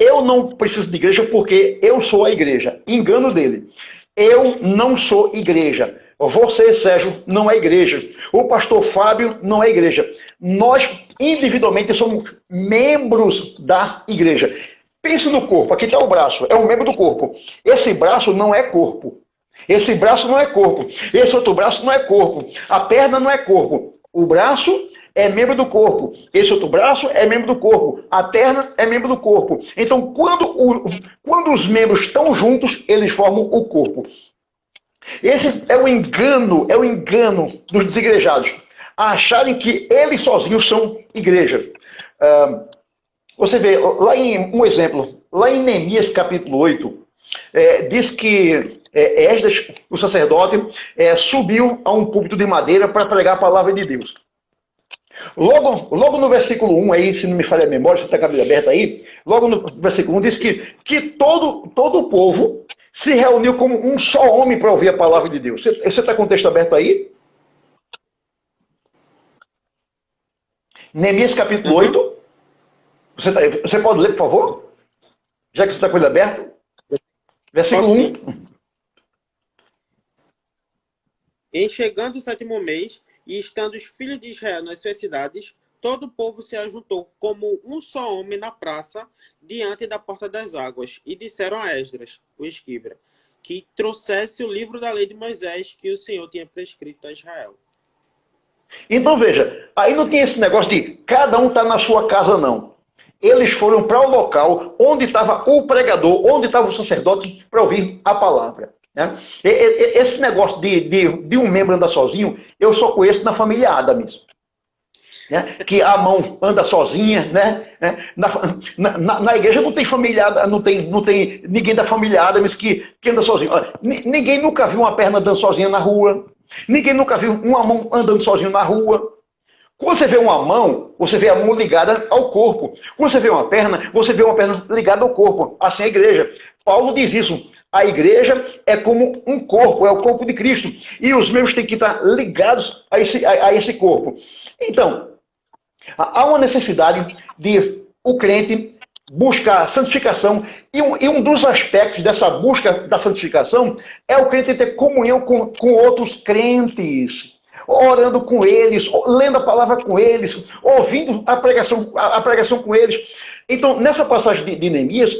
eu não preciso de igreja porque eu sou a igreja. Engano dele. Eu não sou igreja. Você, Sérgio, não é igreja. O pastor Fábio não é igreja. Nós, individualmente, somos membros da igreja. Pense no corpo. Aqui está o braço. É um membro do corpo. Esse braço não é corpo. Esse braço não é corpo. Esse outro braço não é corpo. A perna não é corpo. O braço é membro do corpo. Esse outro braço é membro do corpo. A perna é membro do corpo. Então, quando os membros estão juntos, eles formam o corpo. Esse é o engano dos desigrejados. Acharem que eles sozinhos são igreja. Você vê, um exemplo, lá em Neemias capítulo 8, diz que Esdras, o sacerdote, subiu a um púlpito de madeira para pregar a palavra de Deus. Logo no versículo 1, aí, se não me falha a memória, você está com a Bíblia aberta aí, logo no versículo 1 diz que todo o povo se reuniu como um só homem para ouvir a palavra de Deus. Você está com o texto aberto aí? Neemias capítulo 8. Você pode ler, por favor? Já que você está com ele aberto. Versículo 1. Em chegando o 7º mês, e estando os filhos de Israel nas suas cidades, todo o povo se ajuntou como um só homem na praça, diante da porta das águas, e disseram a Esdras, o escriba, que trouxesse o livro da lei de Moisés que o Senhor tinha prescrito a Israel. Então veja, aí não tem esse negócio de cada um está na sua casa, não. Eles foram para o local onde estava o pregador, onde estava o sacerdote, para ouvir a palavra. Né? Esse negócio de um membro andar sozinho, eu só conheço na família Adams. Né? Que a mão anda sozinha, né? Na igreja não tem família, não tem ninguém da família Adams que anda sozinho. Ninguém nunca viu uma perna andando sozinha na rua. Ninguém nunca viu uma mão andando sozinho na rua. Quando você vê uma mão, você vê a mão ligada ao corpo. Quando você vê uma perna, você vê uma perna ligada ao corpo. Assim é a igreja. Paulo diz isso. A igreja é como um corpo, é o corpo de Cristo. E os membros têm que estar ligados a esse corpo. Então, há uma necessidade de o crente buscar santificação. E um dos aspectos dessa busca da santificação é o crente ter comunhão com outros crentes. Orando com eles, lendo a palavra com eles, ouvindo a pregação com eles. Então, nessa passagem de Neemias,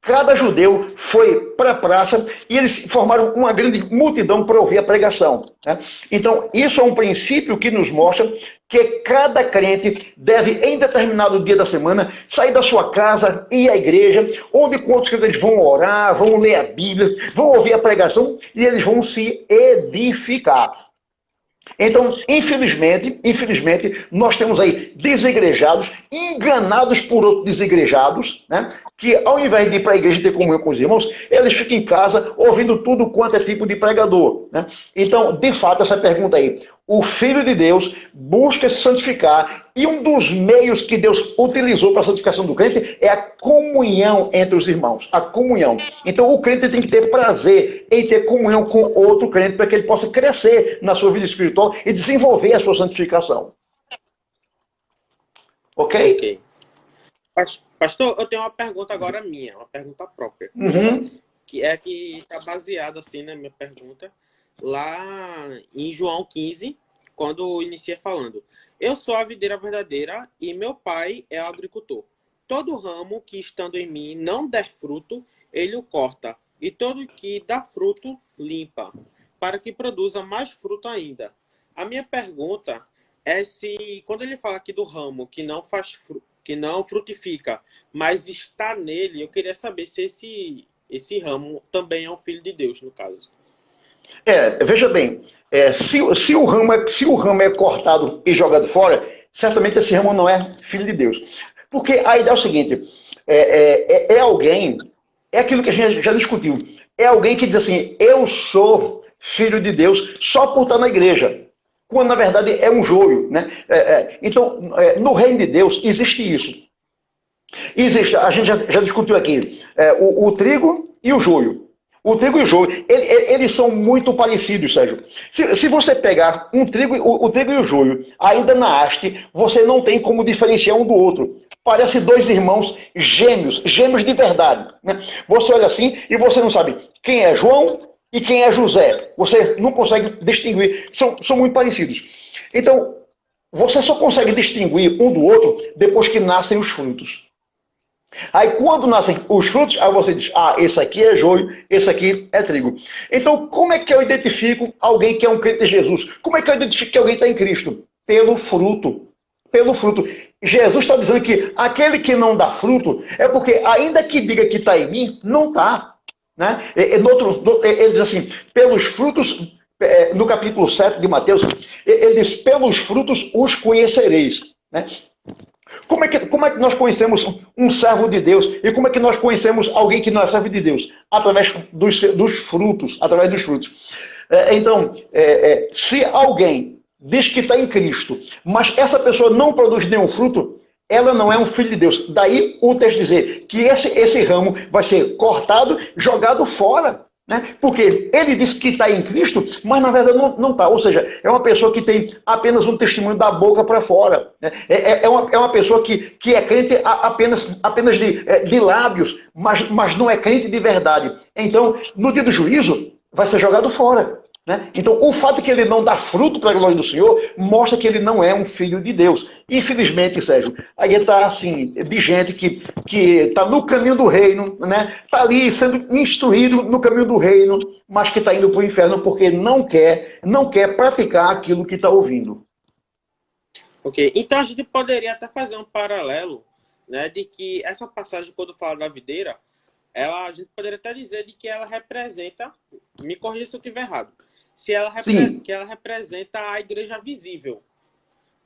cada judeu foi para a praça e eles formaram uma grande multidão para ouvir a pregação. Né? Então, isso é um princípio que nos mostra que cada crente deve, em determinado dia da semana, sair da sua casa e ir à igreja, onde quantos crentes vão orar, vão ler a Bíblia, vão ouvir a pregação e eles vão se edificar. Então, infelizmente, nós temos aí desigrejados, enganados por outros desigrejados, né? Que ao invés de ir para a igreja e ter comunhão com os irmãos, eles ficam em casa ouvindo tudo quanto é tipo de pregador. Né? Então, de fato, essa pergunta aí, o Filho de Deus busca se santificar e um dos meios que Deus utilizou para a santificação do crente é a comunhão entre os irmãos, a comunhão. Então, o crente tem que ter prazer em ter comunhão com outro crente para que ele possa crescer na sua vida espiritual e desenvolver a sua santificação. Ok? Ok. Pastor, eu tenho uma pergunta agora minha, uma pergunta própria. Que está baseada assim na minha pergunta, lá em João 15, quando inicia falando: eu sou a videira verdadeira e meu pai é o agricultor. Todo ramo que estando em mim não der fruto, ele o corta, e todo que dá fruto, limpa, para que produza mais fruto ainda. A minha pergunta é se, quando ele fala aqui do ramo que não faz que não frutifica, mas está nele, eu queria saber se esse ramo também é um filho de Deus, no caso. Veja bem, se o ramo é cortado e jogado fora, certamente esse ramo não é filho de Deus. Porque a ideia é o seguinte, alguém, é aquilo que a gente já discutiu, é alguém que diz assim, eu sou filho de Deus só por estar na igreja, quando na verdade é um joio. Né? Então, no reino de Deus existe isso. Existe, a gente já discutiu aqui, o trigo e o joio. O trigo e o joio, eles são muito parecidos, Sérgio. Se você pegar o trigo e o joio, ainda na haste, você não tem como diferenciar um do outro. Parece dois irmãos gêmeos de verdade. Né? Você olha assim e você não sabe quem é João e quem é José. Você não consegue distinguir, são muito parecidos. Então, você só consegue distinguir um do outro depois que nascem os frutos. Aí quando nascem os frutos, aí você diz, esse aqui é joio, esse aqui é trigo. Então, como é que eu identifico alguém que é um crente de Jesus? Como é que eu identifico que alguém está em Cristo? Pelo fruto. Pelo fruto. Jesus está dizendo que aquele que não dá fruto é porque, ainda que diga que está em mim, não está. Né? Ele diz assim, pelos frutos, no capítulo 7 de Mateus, ele diz, pelos frutos os conhecereis. Né? Como é que nós conhecemos um servo de Deus? E como é que nós conhecemos alguém que não é servo de Deus? Através dos frutos. Através dos frutos. Então, se alguém diz que está em Cristo, mas essa pessoa não produz nenhum fruto, ela não é um filho de Deus. Daí o texto dizer que esse ramo vai ser cortado, jogado fora. Né? Porque ele diz que está em Cristo, mas na verdade não está. Ou seja, é uma pessoa que tem apenas um testemunho da boca para fora. Né? É uma pessoa que é crente apenas de lábios, mas não é crente de verdade. Então, no dia do juízo, vai ser jogado fora. Né? Então, o fato de que ele não dá fruto para a glória do Senhor mostra que ele não é um filho de Deus. Infelizmente, Sérgio, aí está assim, de gente que está no caminho do reino, né? Está ali sendo instruído no caminho do reino, mas que está indo para o inferno porque não quer praticar aquilo que está ouvindo. Ok, então a gente poderia até fazer um paralelo, né, de que essa passagem, quando fala da videira, a gente poderia até dizer de que ela representa, me corrija se eu estiver errado, que ela representa a igreja visível.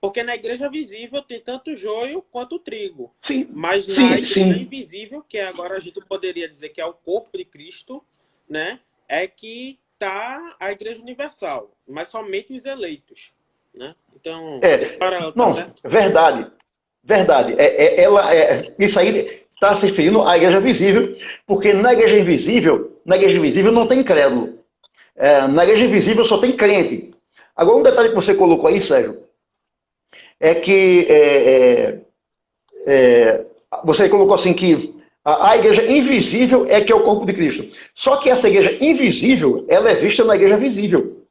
Porque na igreja visível tem tanto o joio quanto o trigo. Sim. Mas na igreja invisível, que agora a gente poderia dizer que é o corpo de Cristo, né, é que está a igreja universal, mas somente os eleitos. Né? Então, esse paralelo tá certo? Verdade. Isso aí está se referindo à igreja visível, porque na igreja invisível não tem crédulo. Na igreja invisível só tem crente. Agora, um detalhe que você colocou aí, Sérgio, é que você colocou assim que a igreja invisível é que é o corpo de Cristo. Só que essa igreja invisível, ela é vista na igreja visível.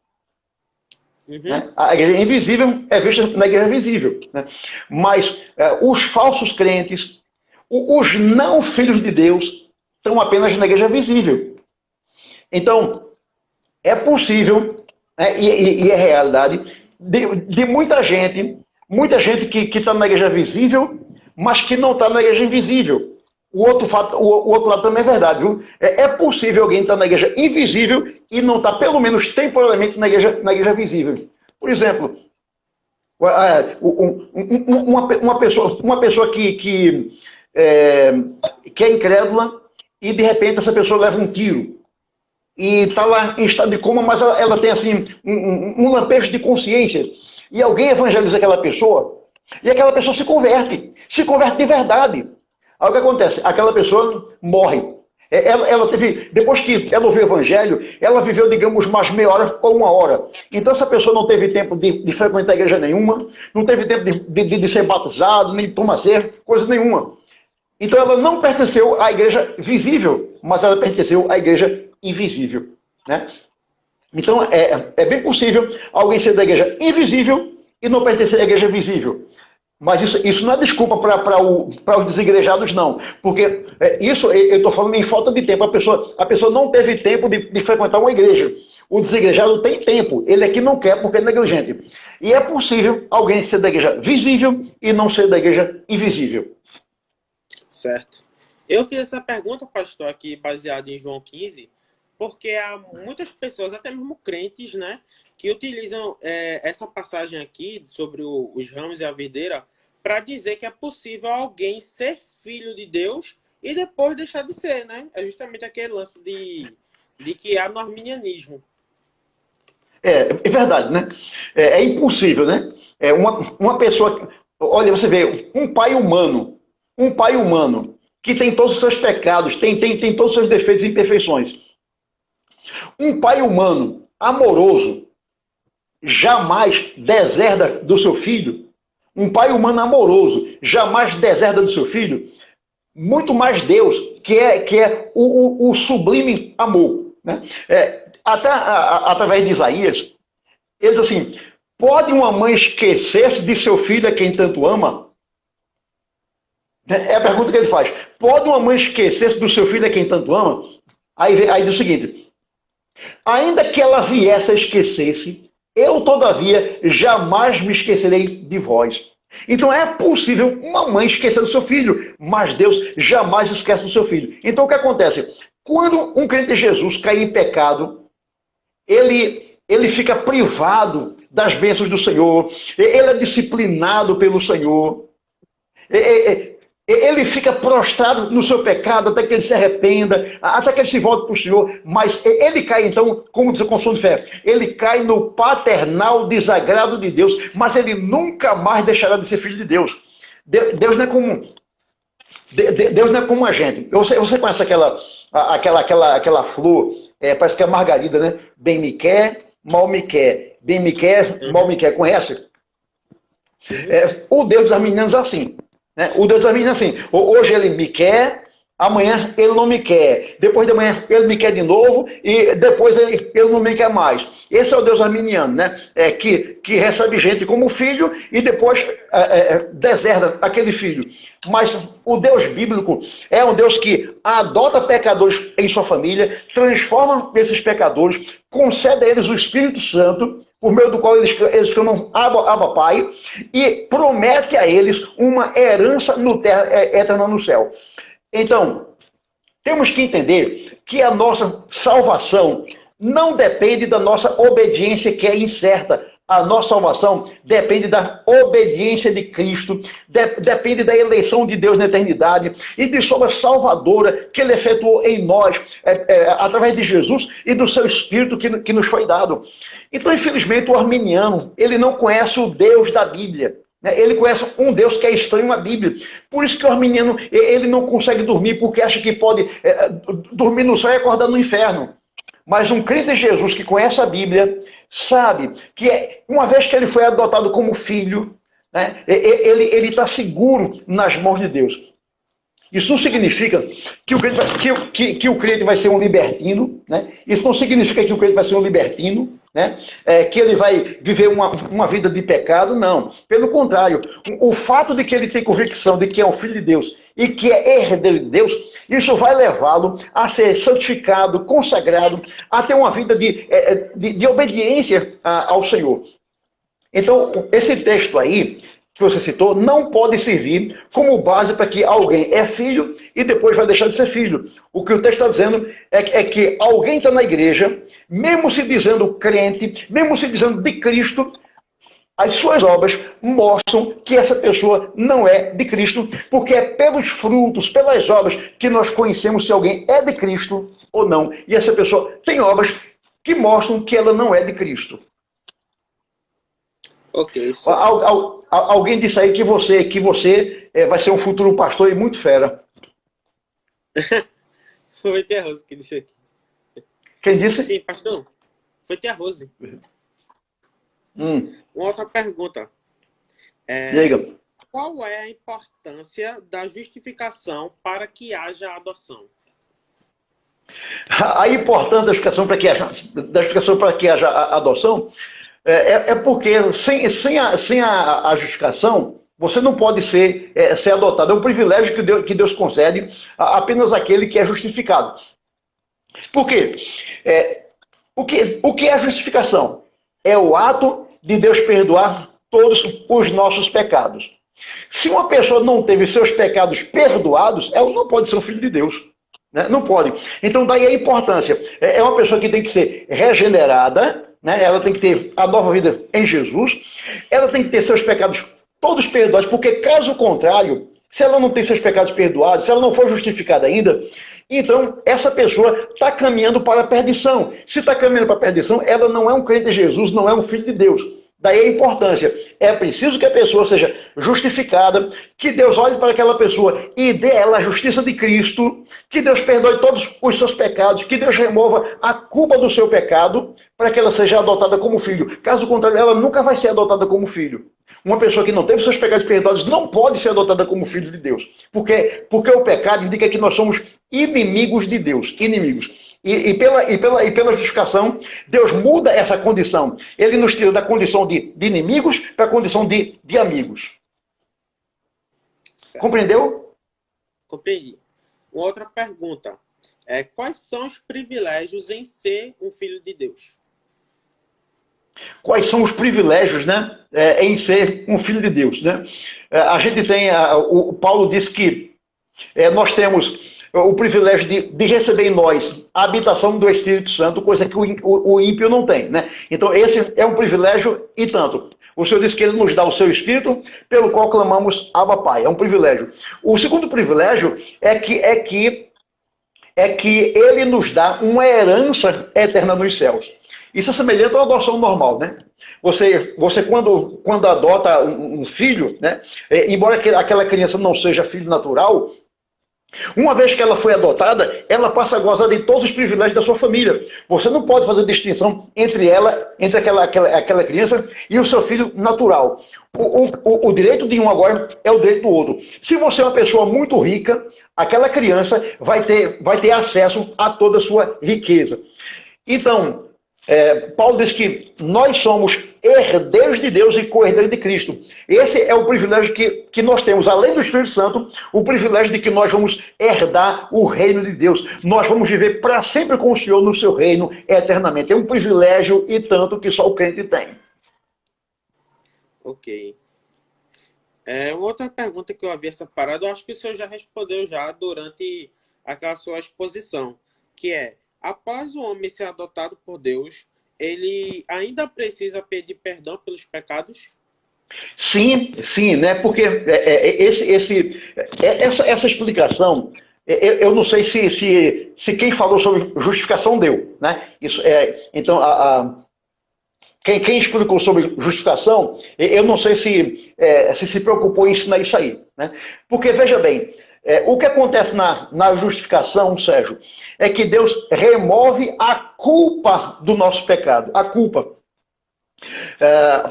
Uhum. Né? A igreja invisível é vista na igreja visível. Né? Mas os falsos crentes, os não filhos de Deus, estão apenas na igreja visível. Então, é possível, e é realidade, de muita gente que está na igreja visível, mas que não está na igreja invisível. O outro lado também é verdade, viu? É possível alguém estar na igreja invisível e não estar, pelo menos temporariamente, na igreja visível. Por exemplo, uma pessoa que é incrédula e, de repente, essa pessoa leva um tiro. E está lá em estado de coma, mas ela tem assim um lampejo de consciência. E alguém evangeliza aquela pessoa, e aquela pessoa se converte de verdade. Aí o que acontece? Aquela pessoa morre. Depois que ela ouviu o evangelho, ela viveu, digamos, mais meia hora ou uma hora. Então essa pessoa não teve tempo de frequentar a igreja nenhuma, não teve tempo de ser batizado, nem de tomar ceia, coisa nenhuma. Então ela não pertenceu à igreja visível, mas ela pertenceu à igreja invisível. Né? Então é bem possível alguém ser da igreja invisível e não pertencer à igreja visível. Mas isso não é desculpa para os desigrejados, não. Porque isso eu estou falando em falta de tempo. A pessoa não teve tempo de frequentar uma igreja. O desigrejado tem tempo. Ele aqui não quer porque é negligente. E é possível alguém ser da igreja visível e não ser da igreja invisível. Certo. Eu fiz essa pergunta, pastor, aqui baseado em João 15, porque há muitas pessoas, até mesmo crentes, né, que utilizam essa passagem aqui sobre os ramos e a videira para dizer que é possível alguém ser filho de Deus e depois deixar de ser, né? É justamente aquele lance de que há no arminianismo. É verdade, né? É impossível, né? Uma pessoa... Olha, você vê, um pai humano que tem todos os seus pecados, tem todos os seus defeitos e imperfeições. Um pai humano amoroso jamais deserda do seu filho. Um pai humano amoroso jamais deserda do seu filho. Muito mais Deus, que é o sublime amor. Né? até através de Isaías, ele diz assim: pode uma mãe esquecer-se de seu filho a quem tanto ama? É a pergunta que ele faz. Pode uma mãe esquecer-se do seu filho a quem tanto ama? Aí diz o seguinte: ainda que ela viesse a esquecer-se, eu, todavia, jamais me esquecerei de vós. Então é possível uma mãe esquecer do seu filho, mas Deus jamais esquece do seu filho. Então o que acontece? Quando um crente de Jesus cai em pecado, ele fica privado das bênçãos do Senhor, ele é disciplinado pelo Senhor, ele fica prostrado no seu pecado até que ele se arrependa, até que ele se volte para o Senhor, mas ele cai então, como diz a Confissão de Fé, ele cai no paternal desagrado de Deus, mas ele nunca mais deixará de ser filho de Deus. Deus não é comum. Deus não é como a gente. Você conhece aquela flor, parece que é margarida, né? Bem me quer, mal me quer. Bem me quer, mal me quer. Conhece? O Deus das meninas é assim. Né? O Deus das meninas é assim. Hoje ele me quer, amanhã ele não me quer. Depois de amanhã ele me quer de novo e depois ele não me quer mais. Esse é o Deus arminiano, né? Que recebe gente como filho e depois deserta aquele filho. Mas o Deus bíblico é um Deus que adota pecadores em sua família, transforma esses pecadores, concede a eles o Espírito Santo, por meio do qual eles clamam Abba Pai, e promete a eles uma herança eterna no céu. Então, temos que entender que a nossa salvação não depende da nossa obediência, que é incerta. A nossa salvação depende da obediência de Cristo, depende da eleição de Deus na eternidade e de sua salvadora que ele efetuou em nós, através de Jesus e do seu Espírito que nos foi dado. Então, infelizmente, o arminiano, ele não conhece o Deus da Bíblia. Ele conhece um Deus que é estranho à Bíblia. Por isso que o arminiano ele não consegue dormir, porque acha que pode dormir no céu e acordar no inferno. Mas um crente de Jesus que conhece a Bíblia sabe que uma vez que ele foi adotado como filho, né, ele está seguro nas mãos de Deus. Isso não significa que o crente vai ser um libertino, né? Isso não significa que o crente vai ser um libertino, né? Que ele vai viver uma vida de pecado, não. Pelo contrário, o fato de que ele tem convicção de que é um filho de Deus e que é herdeiro de Deus, isso vai levá-lo a ser santificado, consagrado, a ter uma vida de obediência ao Senhor. Então, esse texto aí, que você citou, não pode servir como base para que alguém é filho e depois vai deixar de ser filho. O que o texto está dizendo é que alguém está na igreja, mesmo se dizendo crente, mesmo se dizendo de Cristo, as suas obras mostram que essa pessoa não é de Cristo, porque é pelos frutos, pelas obras, que nós conhecemos se alguém é de Cristo ou não. E essa pessoa tem obras que mostram que ela não é de Cristo. Ok. Alguém disse aí que você vai ser um futuro pastor e muito fera. Foi Tia Rose que disse aqui. Quem disse? Sim, pastor. Foi Tia Rose. Uma outra pergunta. Diga. Qual é a importância da justificação para que haja adoção? A importância da justificação para que haja adoção é porque sem a justificação você não pode ser adotado. É um privilégio que Deus concede apenas àquele que é justificado. Por quê? O que é a justificação? É o ato de Deus perdoar todos os nossos pecados. Se uma pessoa não teve seus pecados perdoados, ela não pode ser um filho de Deus. Né? Não pode. Então, daí a importância. É uma pessoa que tem que ser regenerada, né? Ela tem que ter a nova vida em Jesus, ela tem que ter seus pecados todos perdoados, porque caso contrário, se ela não tem seus pecados perdoados, se ela não for justificada ainda, então essa pessoa está caminhando para a perdição. Se está caminhando para a perdição, ela não é um crente de Jesus, não é um filho de Deus. Daí a importância. É preciso que a pessoa seja justificada, que Deus olhe para aquela pessoa e dê a ela a justiça de Cristo, que Deus perdoe todos os seus pecados, que Deus remova a culpa do seu pecado, para que ela seja adotada como filho. Caso contrário, ela nunca vai ser adotada como filho. Uma pessoa que não teve seus pecados perdoados não pode ser adotada como filho de Deus. Porque o pecado indica que nós somos inimigos de Deus. Inimigos. E pela justificação, Deus muda essa condição. Ele nos tira da condição de inimigos para a condição de amigos. Certo. Compreendeu? Compreendi. Uma outra pergunta. Quais são os privilégios em ser um filho de Deus? Quais são os privilégios, né, em ser um filho de Deus, né? A gente tem, o Paulo disse que nós temos o privilégio de receber em nós a habitação do Espírito Santo, coisa que o ímpio não tem, né? Então esse é um privilégio e tanto. O Senhor disse que Ele nos dá o seu Espírito, pelo qual clamamos Abba Pai. É um privilégio. O segundo privilégio é que Ele nos dá uma herança eterna nos céus. Isso é semelhante a uma adoção normal, né? Você quando adota um filho, né? Embora aquela criança não seja filho natural, uma vez que ela foi adotada, ela passa a gozar de todos os privilégios da sua família. Você não pode fazer distinção entre aquela criança e o seu filho natural. O direito de um agora é o direito do outro. Se você é uma pessoa muito rica, aquela criança vai ter acesso a toda a sua riqueza. Então, Paulo diz que nós somos herdeiros de Deus e co-herdeiros de Cristo. Esse é o privilégio que nós temos, além do Espírito Santo, o privilégio de que nós vamos herdar o reino de Deus. Nós vamos viver para sempre com o Senhor no seu reino eternamente. É um privilégio e tanto que só o crente tem. Ok. Uma outra pergunta que eu havia separado, eu acho que o senhor já respondeu já durante aquela sua exposição, que após o homem ser adotado por Deus, ele ainda precisa pedir perdão pelos pecados? Sim, né? Porque essa explicação, eu não sei se quem falou sobre justificação deu, né? Então, quem explicou sobre justificação, eu não sei se preocupou em ensinar isso aí, né? Porque, veja bem, o que acontece na justificação, Sérgio, é que Deus remove a culpa do nosso pecado, a culpa,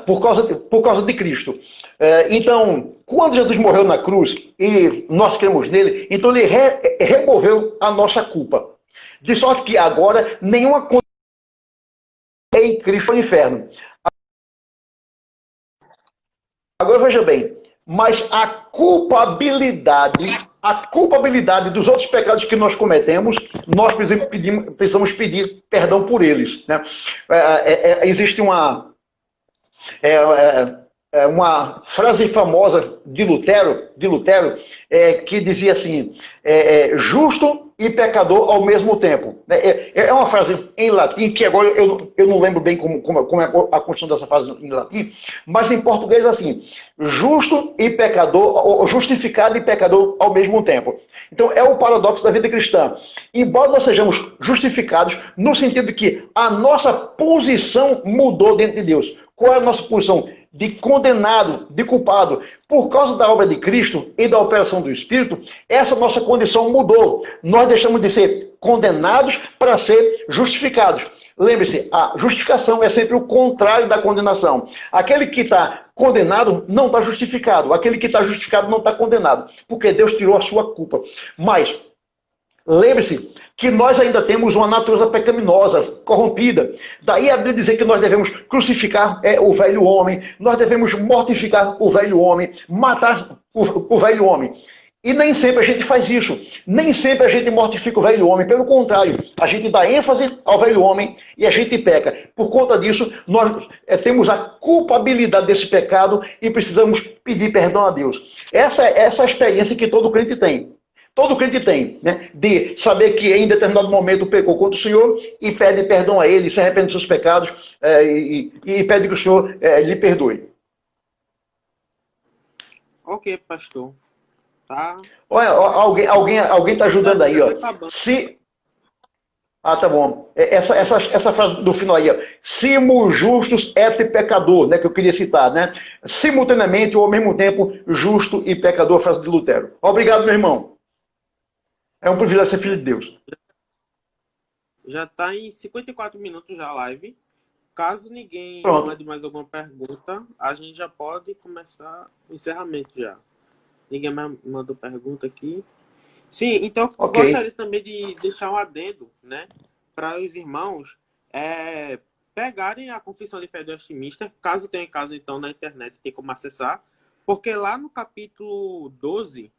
por causa de Cristo. Então, quando Jesus morreu na cruz e nós cremos nele, então ele removeu a nossa culpa. De sorte que agora nenhuma condenação em Cristo no inferno. Agora veja bem, mas a culpabilidade dos outros pecados que nós cometemos, nós precisamos pedir perdão por eles, né? Existe uma frase famosa de Lutero, que dizia assim, justo e pecador ao mesmo tempo. É uma frase em latim, que agora eu não lembro bem como é a construção dessa frase em latim, mas em português é assim, justo e pecador, ou justificado e pecador ao mesmo tempo. Então é o paradoxo da vida cristã. Embora nós sejamos justificados, no sentido de que a nossa posição mudou dentro de Deus. Qual é a nossa posição? De condenado, de culpado. Por causa da obra de Cristo e da operação do Espírito, essa nossa condição mudou. Nós deixamos de ser condenados para ser justificados. Lembre-se, a justificação é sempre o contrário da condenação. Aquele que está condenado não está justificado. Aquele que está justificado não está condenado. Porque Deus tirou a sua culpa. Mas lembre-se que nós ainda temos uma natureza pecaminosa, corrompida. Daí a Bíblia dizer que nós devemos crucificar o velho homem, nós devemos mortificar o velho homem, matar o velho homem. E nem sempre a gente faz isso. Nem sempre a gente mortifica o velho homem. Pelo contrário, a gente dá ênfase ao velho homem e a gente peca. Por conta disso, nós temos a culpabilidade desse pecado e precisamos pedir perdão a Deus. Essa é a experiência que todo crente tem. Todo crente tem, né? De saber que em determinado momento pecou contra o Senhor e pede perdão a Ele, se arrepende dos seus pecados e pede que o Senhor lhe perdoe. Ok, pastor. Tá. Olha, alguém está ajudando aí, ó. Tá bom. Essa frase do final aí, ó. Simul justus et pecador, né? Que eu queria citar, né? Simultaneamente ou ao mesmo tempo, justo e pecador, a frase de Lutero. Obrigado, meu irmão. É um privilégio ser filho de Deus. Já está em 54 minutos já a live. Caso ninguém mande mais alguma pergunta, a gente já pode começar o encerramento já. Ninguém mais mandou pergunta aqui. Sim, então eu gostaria também de deixar um adendo, né? para os irmãos pegarem a Confissão de Fé do Westminster, caso tenha em casa, então, na internet, tem como acessar, porque lá no capítulo 12,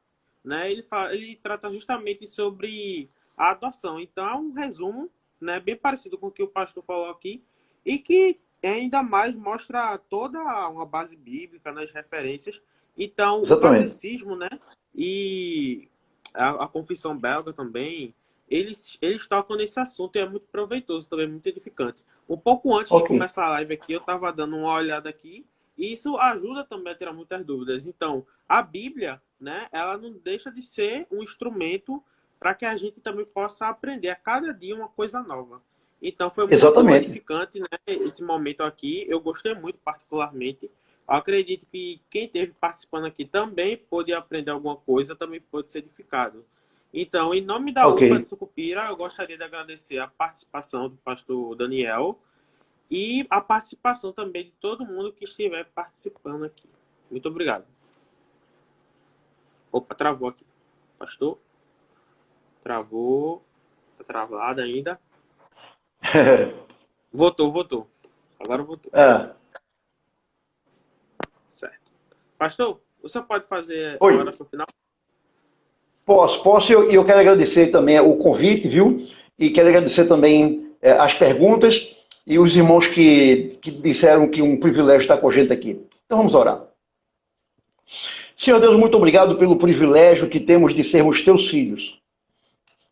né, ele trata justamente sobre a adoção. Então, é um resumo, né, bem parecido com o que o pastor falou aqui, e que ainda mais mostra toda uma base bíblica nas referências. Então, o Exatamente. catecismo, né, e a confissão belga também, eles tocam nesse assunto e é muito proveitoso também, muito edificante. Um pouco antes de Ok. começar a live aqui, eu estava dando uma olhada aqui, e isso ajuda também a tirar muitas dúvidas. Então, a Bíblia, né, ela não deixa de ser um instrumento para que a gente também possa aprender a cada dia uma coisa nova. Então, foi muito Exatamente. edificante, né, esse momento aqui. Eu gostei muito, particularmente. Eu acredito que quem esteve participando aqui também pôde aprender alguma coisa, também pôde ser edificado. Então, em nome da Ok. UPA de Sucupira, eu gostaria de agradecer a participação do pastor Daniel e a participação também de todo mundo que estiver participando aqui. Muito obrigado. Opa, travou aqui. Pastor? Travou. Tá travado ainda. Voltou. Agora voltou. É. Certo. Pastor, você pode fazer a Oi. oração final? Posso, e eu quero agradecer também o convite, viu? E quero agradecer também as perguntas e os irmãos que disseram que um privilégio estar com a gente aqui. Então vamos orar. Senhor Deus, muito obrigado pelo privilégio que temos de sermos teus filhos.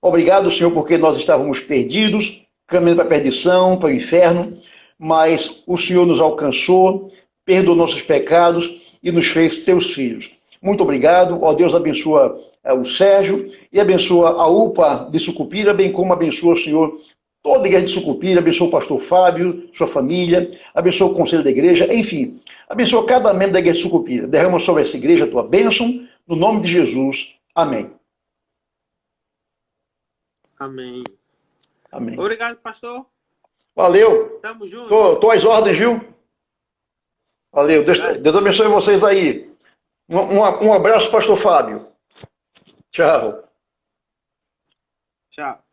Obrigado, Senhor, porque nós estávamos perdidos, caminhando para a perdição, para o inferno, mas o Senhor nos alcançou, perdoou nossos pecados e nos fez teus filhos. Muito obrigado. Ó Deus, abençoa o Sérgio e abençoa a UPA de Sucupira, bem como abençoa o Senhor toda a igreja de Sucupira, abençoa o pastor Fábio, sua família, abençoa o conselho da igreja, enfim, abençoa cada membro da igreja de Sucupira. Derrama sobre essa igreja a tua bênção, no nome de Jesus. Amém. Amém. Amém. Obrigado, pastor. Valeu. Tamo junto. Tô às ordens, viu? Valeu. Certo. Deus abençoe vocês aí. Um abraço, pastor Fábio. Tchau. Tchau.